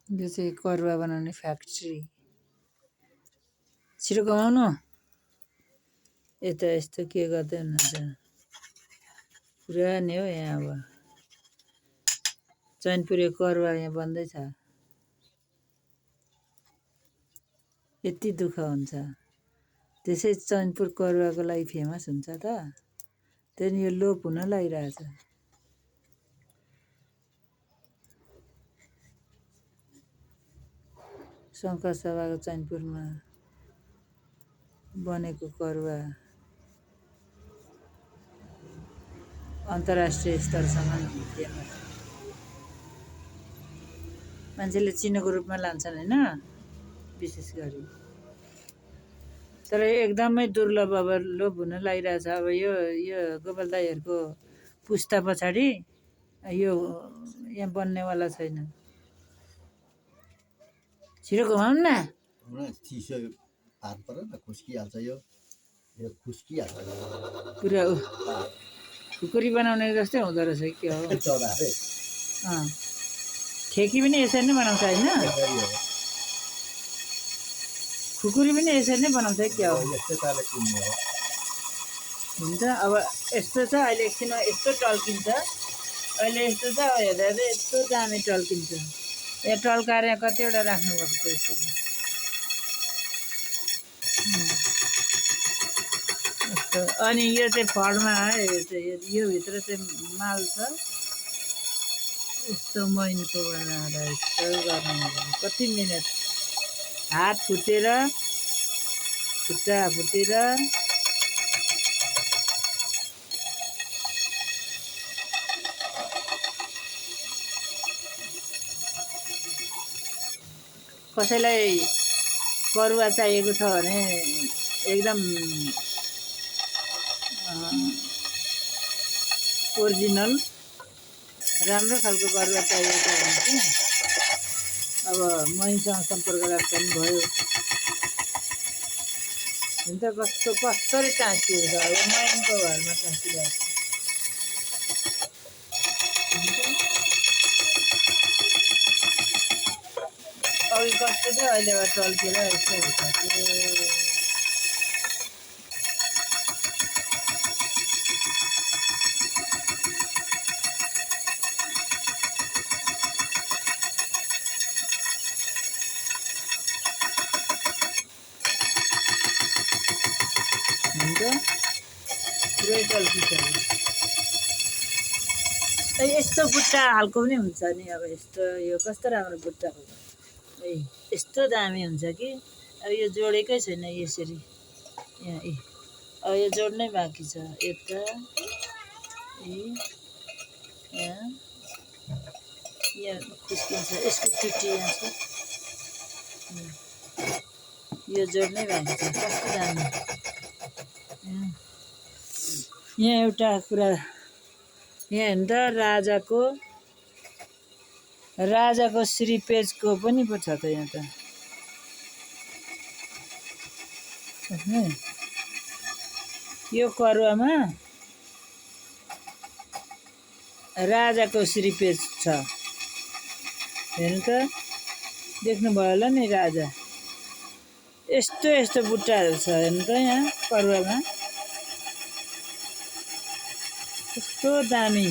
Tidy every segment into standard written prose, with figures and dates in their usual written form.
यो चाहिँ करुवा बनाउने फ्याक्ट्री छिटो कमाउनु यता यस्तो के गर्दै हुनुहुन्छ पुरा नि हो यहाँ अब चैनपुरे करुवा यहाँ बन्दैछ यति दुःख हुन्छ त्यसै चैनपुर करुवाको लागि फेमस हुन्छ त त्यहाँदेखि यो लोप हुन लागिरहेछ शङ्कर सभाको चैनपुरमा बनेको करुवा अन्तर्राष्ट्रिय स्तरसम्म फेमस मान्छेले चिनोको रूपमा लान्छन् होइन विशेष गरी तर एकदमै दुर्लभ अब लोप हुन लागिरहेछ अब यो गोपाल दाईहरूको पुस्ता पछाडि यो यहाँ बन्नेवाला छैन छिटो घुमाउनु न चिसो हात पर न खुस्किहाल्छ यो खुस्किहाल्छ पुरा खुकुरी बनाउने जस्तै हुँदो रहेछ के हो ठेकी पनि यसरी नै बनाउँछ होइन खुकुरी पनि यसरी नै बनाउँछ के हो हुन्छ अब यस्तो छ अहिले एकछिनमा यस्तो टल्किन्छ अहिले यस्तो छ हेर्दा चाहिँ यस्तो दामी टल्किन्छ यहाँ टल्काएर यहाँ कतिवटा राख्नुभएको छ यसरी यस्तो अनि यो चाहिँ फडमा यो भित्र चाहिँ माल छ यस्तो मैनको बनाएर यस्तो गर्नु कति मिहिनेत हात फुटेर खुट्टा फुटेर कसैलाई करुवा चाहिएको छ भने एकदम ओरिजिनल राम्रो खालको करुवा चाहिएको छ भने चाहिँ अब मैसँग सम्पर्क राख्दा पनि भयो हुन्छ कसरी टाँसिएको छ अब मैनको घरमा टाँसिरहेको छ अघि कस्तो थियो अहिले अब टल्केर यस्तो हुन्छ पुरै टल्किन्छ यस्तो बुट्टा हालको पनि हुन्छ नि अब यस्तो यो कस्तो राम्रो बुट्टा हो यस्तो दामी हुन्छ कि अब यो जोडेकै छैन यसरी यहाँ अब यो जोड्नै बाँकी छ यता यहाँ खुस्किन्छ यसको फिटी यहाँ छ यो जोड्नै बाँकी छ कस्तो दामी यहाँ एउटा कुरा यहाँ हेर्नु त राजाको श्रीपेजको पनि पो छ त यहाँ त यो करुवामा राजाको श्रीपेज छ हेर्नु त देख्नुभयो होला नि राजा यस्तो बुट्टाहरू छ हेर्नु त यहाँ करुवामा कस्तो दामी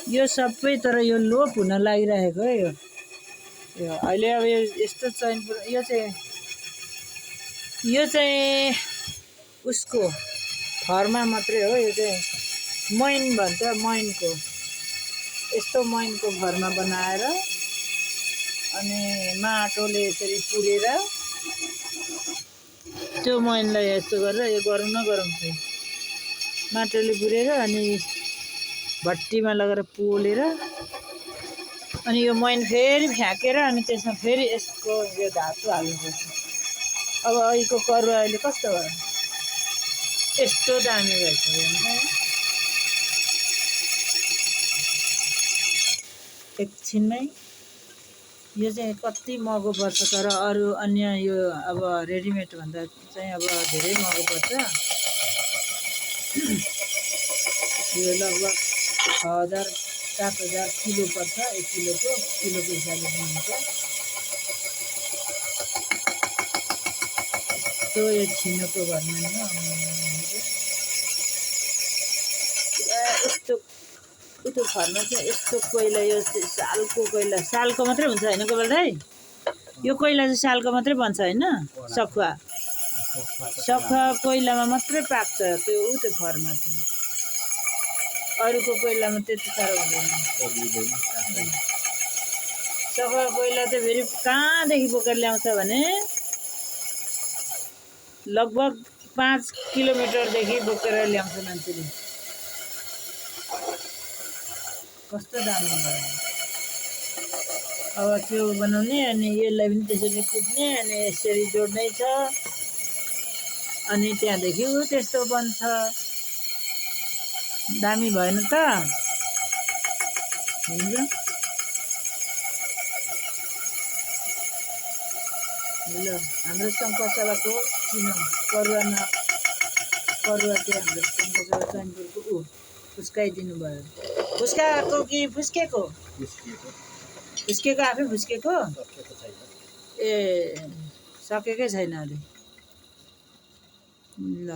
यो सबै तर यो लोप हुन लागिरहेको है यो अहिले अब यस्तो चैनपुर यो चाहिँ उसको घरमा मात्रै हो यो चाहिँ मैन भन्छ मैनको यस्तो मैनको घरमा बनाएर अनि माटोले यसरी पुरेर त्यो मैनलाई यस्तो गरेर यो गरौँ न गरौँ चाहिँ माटोले पुरेर अनि भट्टीमा लगेर पोलेर अनि यो मैन फेरि फ्याँकेर अनि त्यसमा फेरि यसको यो धातु हाल्नुपर्छ अब अहिलेको करुवा अहिले कस्तो भयो यस्तो दामी भएछ एकछिनमै यो चाहिँ कति महँगो पर्छ तर अरू अन्य यो अब रेडिमेड भन्दा चाहिँ अब धेरै महँगो पर्छ यो लगभग 6000 7,000 किलो पर्छ, 1 किलोको हिसाबले दिनुहुन्छ। त्यो यो छिनोको घरमा नि हो यस्तो उतो घरमा चाहिँ यस्तो कोइला, यो सालको कोइला, सालको मात्रै हुन्छ होइन गोपाल दाइ? यो कोइला चाहिँ सालको मात्रै बन्छ होइन? सखुवा कोइलामा मात्रै पाक्छ त्यो उतो घरमा चाहिँ, अरूको कोइलामा त्यति साह्रो हुँदैन। सखुवा कोइला चाहिँ फेरि कहाँदेखि बोकेर ल्याउँछ भने लगभग 5 किलोमिटरदेखि बोकेर ल्याउँछ मान्छेले। कस्तो दामी भयो। अब त्यो बनाउने अनि यसलाई पनि त्यसरी कुट्ने अनि यसरी जोड्नै छ अनि त्यहाँदेखि त्यस्तो बन्छ। दामी भएन त? हुन्छ ल हाम्रो शङ्खसभाको किन परुवा चाहिँ हाम्रो शङ्खसभा चैनपुरको फुस्काइदिनु भयो। फुस्काएको कि फुस्केको? फुस्केको आफै फुस्केको? ए सकेकै छैन अहिले। ल